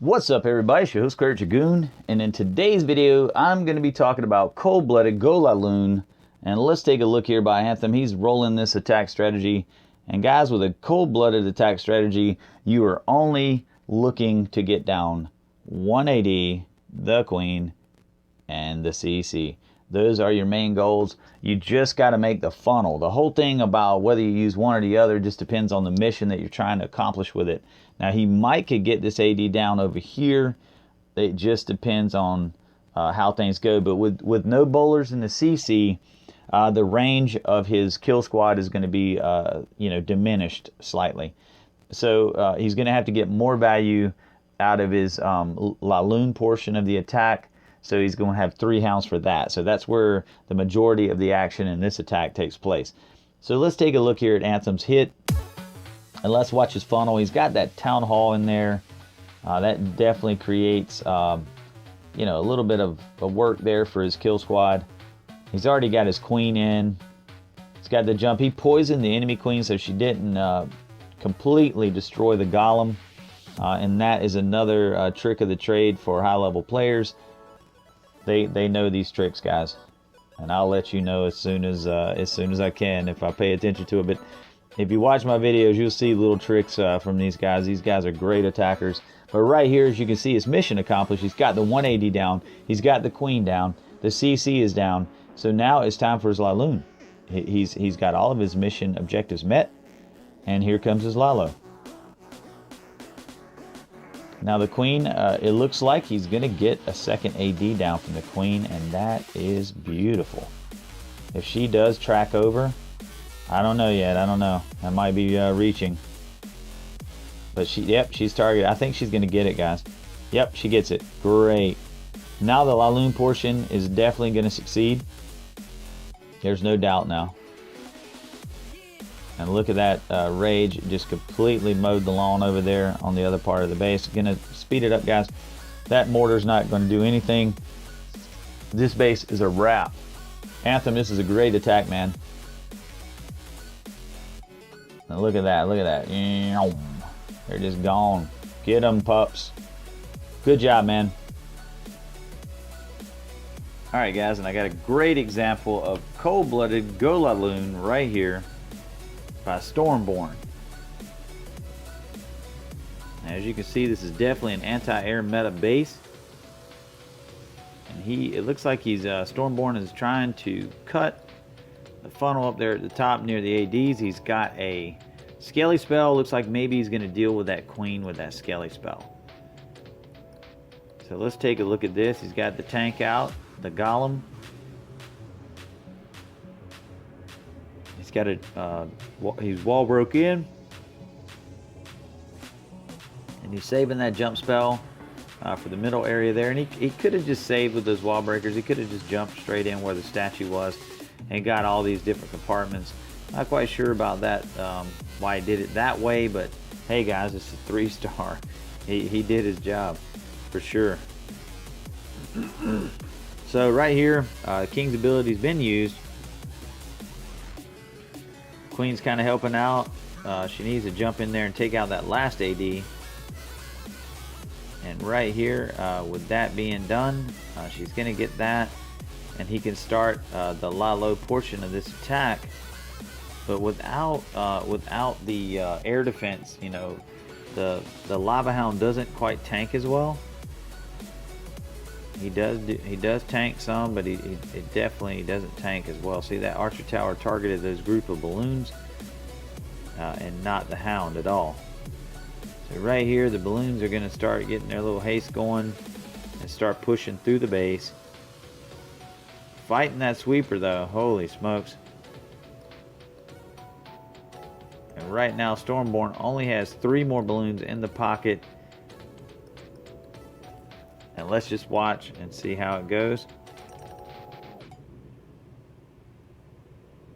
What's up, everybody? It's your host, Cleric Dragoon, and in today's video, I'm going to be talking about cold-blooded gobolaloon. And let's take a look here by Anthem. He's rolling this attack strategy. And guys, with a cold-blooded attack strategy, you are only looking to get down 180, the queen, and the CC. Those are your main goals. You just got to make the funnel. The whole thing about whether you use one or the other just depends on the mission that you're trying to accomplish with it. Now, he could get this AD down over here. It just depends on how things go. But with no bowlers in the CC, the range of his kill squad is going to be diminished slightly. So he's going to have to get more value out of his laloon portion of the attack. So he's going to have 3 hounds for that. So that's where the majority of the action in this attack takes place. So let's take a look here at Anthem's hit. And let's watch his funnel. He's got that town hall in there. That definitely creates, a little bit of work there for his kill squad. He's already got his queen in. He's got the jump. He poisoned the enemy queen so she didn't completely destroy the golem. And that is another trick of the trade for high-level players. They know these tricks, guys, and I'll let you know as soon as I can if I pay attention to it. But if you watch my videos, you'll see little tricks from these guys. These guys are great attackers. But right here, as you can see, his mission accomplished. He's got the 180 down. He's got the queen down. The CC is down. So now it's time for his laloon. He's got all of his mission objectives met, and here comes his lalo. Now the queen, it looks like he's going to get a second AD down from the queen, and that is beautiful. If she does track over, I don't know yet. I don't know. That might be reaching. But she's targeted. I think she's going to get it, guys. Yep, she gets it. Great. Now the laloon portion is definitely going to succeed. There's no doubt now. And look at that rage. It just completely mowed the lawn over there on the other part of the base. Gonna speed it up, guys. That mortar's not going to do anything. This base is a wrap. Anthem, this is a great attack, man. Now look at that. Look at that. They're just gone. Get them, pups. Good job, man. All right, guys, and I got a great example of cold-blooded gobolaloon right here by Stormborn. As you can see, this is definitely an anti-air meta base, and it looks like Stormborn is trying to cut the funnel up there at the top near the ADs. He's got a skelly spell. Looks like maybe he's going to deal with that queen with that skelly spell. So let's take a look at this. He's got the tank out, the golem. He's got he's wall broke in, and he's saving that jump spell for the middle area there. And he could have just saved with those wall breakers. He could have just jumped straight in where the statue was and got all these different compartments. Not quite sure about that, why he did it that way, but hey, guys, it's a 3-star. He did his job for sure. So right here, King's ability's been used. Queen's kind of helping out. She needs to jump in there and take out that last AD. And right here, with that being done, she's going to get that. And he can start the Lalo portion of this attack. But without the air defense, the Lavahound doesn't quite tank as well. He does tank some, but it definitely doesn't tank as well. See, that archer tower targeted those group of balloons and not the hound at all. So right here, the balloons are going to start getting their little haste going and start pushing through the base. Fighting that sweeper though, holy smokes. And right now, Stormborn only has 3 more balloons in the pocket. And let's just watch and see how it goes.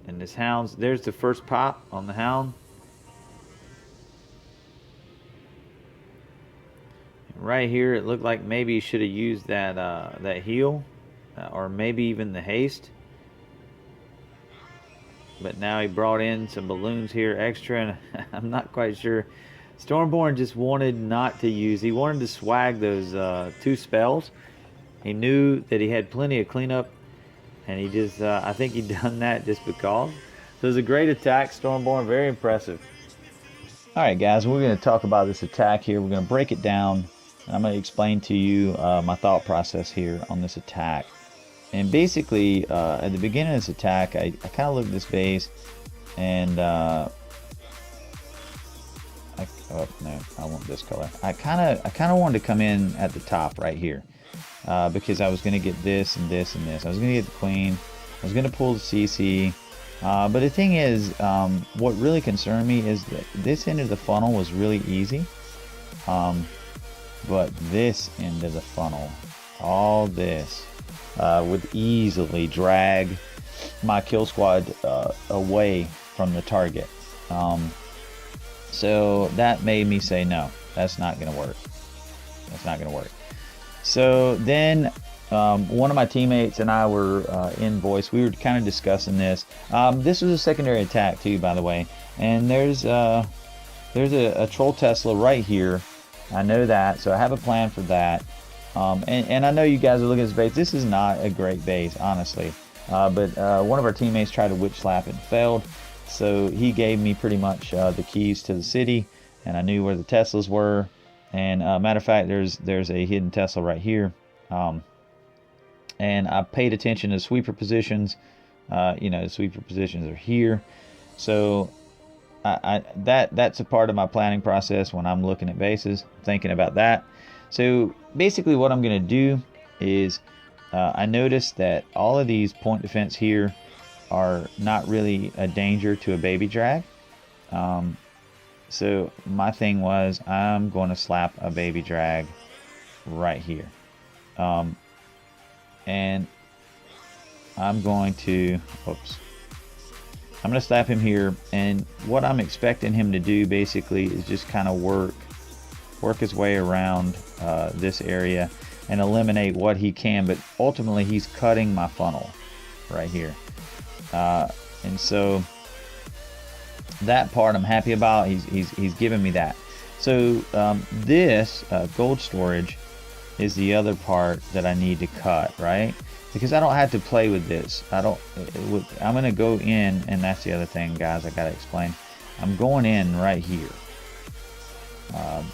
And this hound's, there's the first pop on the hound. And right here, it looked like maybe he should have used that that heal, or maybe even the haste. But now he brought in some balloons here extra, and I'm not quite sure Stormborn just wanted not to use. He wanted to swag those 2 spells. He knew that he had plenty of cleanup, and he just, I think he'd done that just because. So it was a great attack, Stormborn, very impressive. Alright guys, we're going to talk about this attack here. We're going to break it down, and I'm going to explain to you my thought process here on this attack. And basically, at the beginning of this attack, I kind of looked at this base, and oh no, I want this color. I kind of wanted to come in at the top right here, because I was going to get this and this and this. I was going to get the queen. I was going to pull the CC. But the thing is, what really concerned me is that this end of the funnel was really easy. But this end of the funnel, all this, would easily drag my kill squad away from the target. So that made me say, no, that's not going to work. That's not going to work. So then one of my teammates and I were in voice. We were kind of discussing this. This was a secondary attack too, by the way. And there's a troll Tesla right here. I know that, so I have a plan for that. And I know you guys are looking at this base. This is not a great base, honestly. But one of our teammates tried to witch slap and failed. So he gave me pretty much the keys to the city, and I knew where the Teslas were. And matter of fact, there's a hidden Tesla right here. And I paid attention to sweeper positions. You know, the sweeper positions are here. So that's a part of my planning process when I'm looking at bases, thinking about that. So basically what I'm going to do is I noticed that all of these point defense here are not really a danger to a baby drag. So my thing was, I'm going to slap a baby drag right here. And I'm going to, I'm going to slap him here. And what I'm expecting him to do basically is just kind of work his way around this area and eliminate what he can. But ultimately he's cutting my funnel right here. And so that part I'm happy about. He's giving me that. So this gold storage is the other part that I need to cut, right? Because I don't have to play with this. I'm going to go in, and that's the other thing, guys, I got to explain. I'm going in right here.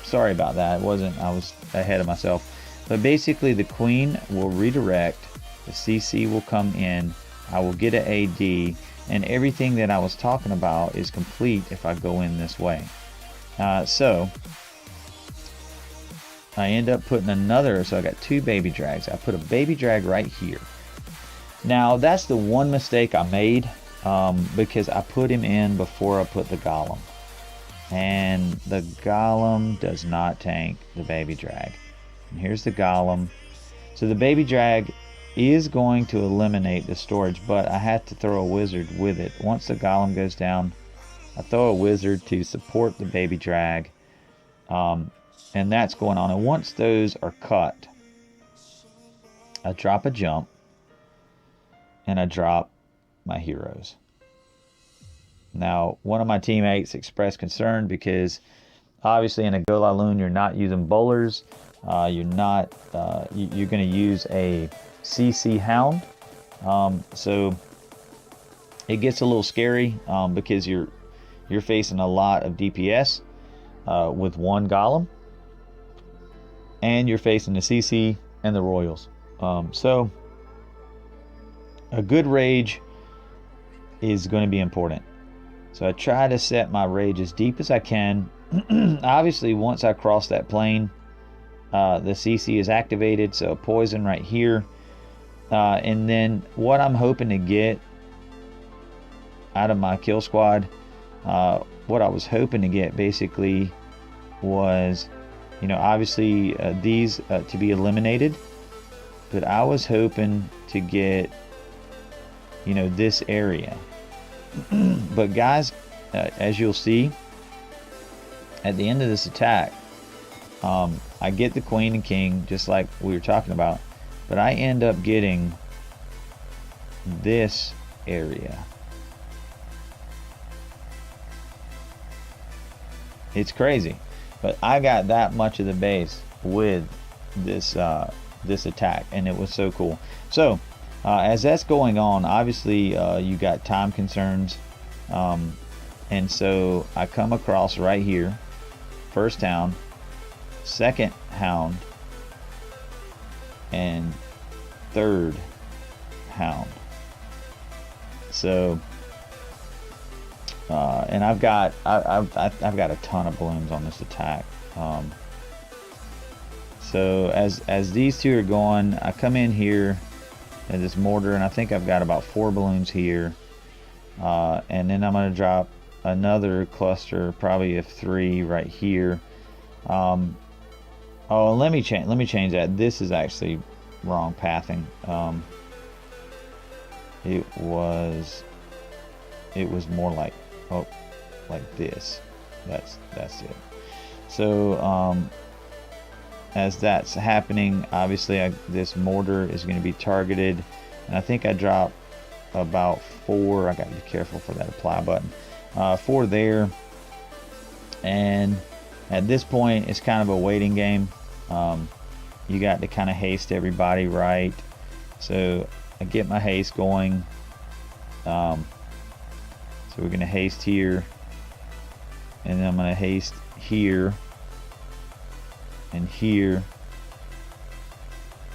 Sorry about that. I was ahead of myself. But basically the queen will redirect. The CC will come in. I will get an AD, and everything that I was talking about is complete if I go in this way. So I end up putting another, so I got 2 baby drags. I put a baby drag right here. Now that's the one mistake I made, because I put him in before I put the golem. And the golem does not tank the baby drag. And here's the golem. So the baby drag is going to eliminate the storage, but I had to throw a wizard with it. Once the golem goes down, I throw a wizard to support the baby drag, and that's going on. And once those are cut, I drop a jump and I drop my heroes. Now one of my teammates expressed concern because obviously in a gobolaloon you're not using bowlers. You're going to use a CC hound, so it gets a little scary because you're facing a lot of DPS with one golem, and you're facing the CC and the royals. So a good rage is going to be important. So I try to set my rage as deep as I can. Obviously once I cross that plane, the CC is activated, so poison right here. And then what I'm hoping to get out of my kill squad, what I was hoping to get basically was, you know, obviously these to be eliminated, but I was hoping to get, you know, this area. But guys, as you'll see at the end of this attack, I get the queen and king just like we were talking about, but I end up getting this area. It's crazy. But I got that much of the base with this this attack, and it was so cool. So as that's going on, obviously you got time concerns, and so I come across right here, first hound, second hound, and third hound. So and I've got a ton of balloons on this attack. So as these two are going, I come in here at this mortar, and I think I've got about 4 balloons here, and then I'm going to drop another cluster, probably of 3 right here. Oh, let me change that. This is actually wrong pathing. It was more like, oh, like this. That's it. So as that's happening, obviously this mortar is going to be targeted, and I think I dropped about 4. I got to be careful for that apply button. 4 there, and at this point it's kind of a waiting game. You got to kind of haste everybody, right? So I get my haste going. So we're going to haste here, and then I'm going to haste here and here,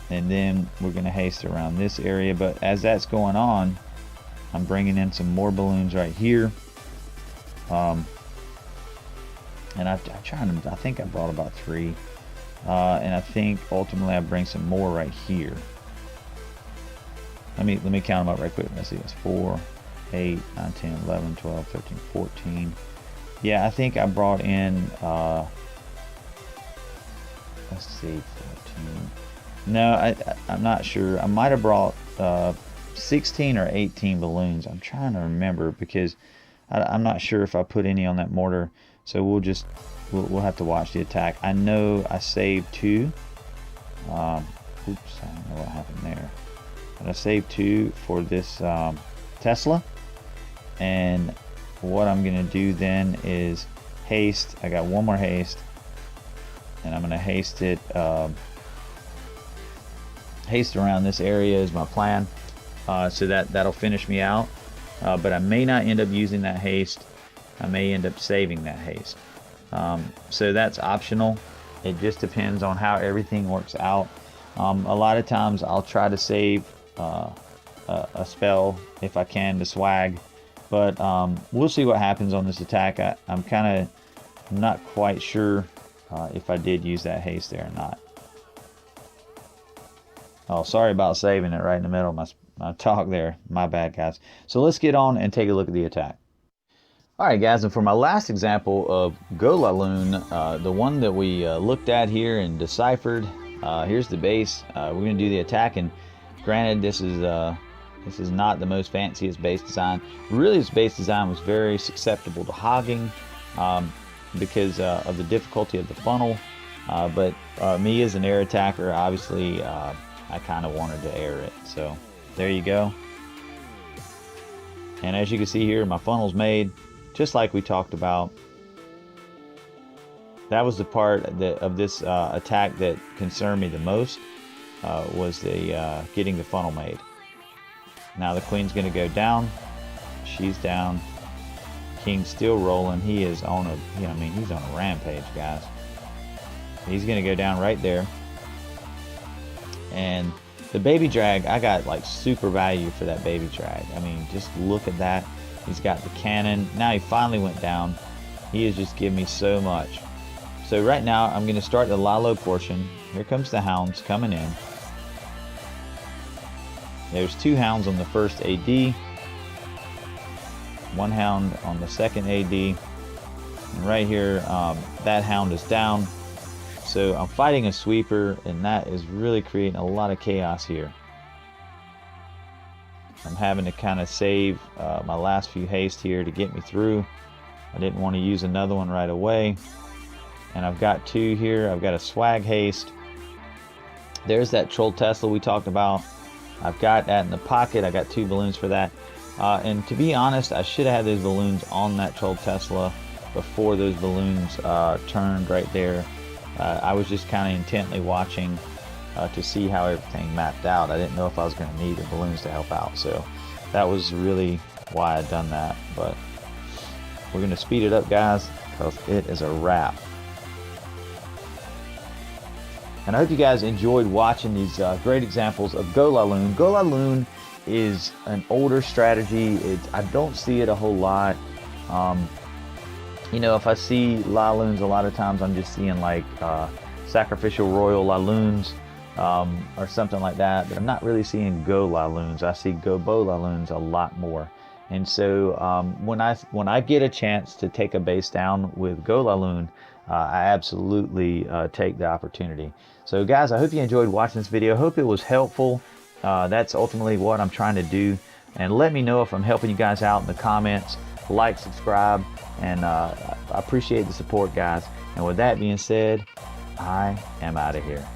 and then we're going to haste around this area. But as that's going on, I'm bringing in some more balloons right here, and I think I brought about 3, and I think ultimately I bring some more right here. Let me count them up right quick. Let's see, it's 4, 8, 9, 10, 11, 12, 13, 14. Yeah, I think I brought in let's see, 14. No, I'm not sure. I might have brought 16 or 18 balloons. I'm trying to remember, because I'm not sure if I put any on that mortar. So we'll have to watch the attack. I know I saved 2. Oops, I don't know what happened there. But I saved 2 for this Tesla. And what I'm going to do then is haste. I got 1 more haste, and I'm going to haste it, haste around this area is my plan, so that'll finish me out. But I may not end up using that haste. I may end up saving that haste. So that's optional. It just depends on how everything works out. A lot of times I'll try to save a spell if I can to swag, but we'll see what happens on this attack. I'm not quite sure if I did use that haste there or not. Oh, sorry about saving it right in the middle of my talk there. My bad, guys. So let's get on and take a look at the attack. Alright guys, and for my last example of gobolaloon, the one that we looked at here and deciphered, here's the base. We're going to do the attack, and granted this is not the most fanciest base design. Really, this base design was very susceptible to hogging because of the difficulty of the funnel, but me as an air attacker, obviously I kind of wanted to air it. So there you go. And as you can see here, my funnel's made just like we talked about. That was the part of this attack that concerned me the most, was the getting the funnel made. Now the queen's going to go down. She's down. King's still rolling. He is on he's on a rampage, guys. He's going to go down right there. And the baby drag, I got like super value for that baby drag. I mean, just look at that. He's got the cannon. Now he finally went down. He has just given me so much. So right now I'm going to start the Lalo portion. Here comes the hounds coming in. There's 2 hounds on the first AD. 1 hound on the second AD. And right here, that hound is down. So I'm fighting a sweeper, and that is really creating a lot of chaos here. I'm having to kind of save my last few haste here to get me through. I didn't want to use another one right away. And I've got 2 here. I've got a swag haste. There's that troll Tesla we talked about. I've got that in the pocket. I got 2 balloons for that. And to be honest, I should have had those balloons on that troll Tesla. before those balloons turned right there. I was just kind of intently watching to see how everything mapped out. I didn't know if I was going to need the balloons to help out, so that was really why I'd done that. But we're going to speed it up, guys, because it is a wrap. And I hope you guys enjoyed watching these great examples of gobolaloon. Gobolaloon is an older strategy. I don't see it a whole lot. You know, if I see lavahounds, a lot of times I'm just seeing like sacrificial royal lavahounds or something like that. But I'm not really seeing gobolaloons. I see gobolaloons a lot more. And so when I get a chance to take a base down with gobolaloon, I absolutely take the opportunity. So guys, I hope you enjoyed watching this video. Hope it was helpful. That's ultimately what I'm trying to do. And let me know if I'm helping you guys out in the comments. Like, subscribe, and I appreciate the support, guys. And with that being said, I am out of here.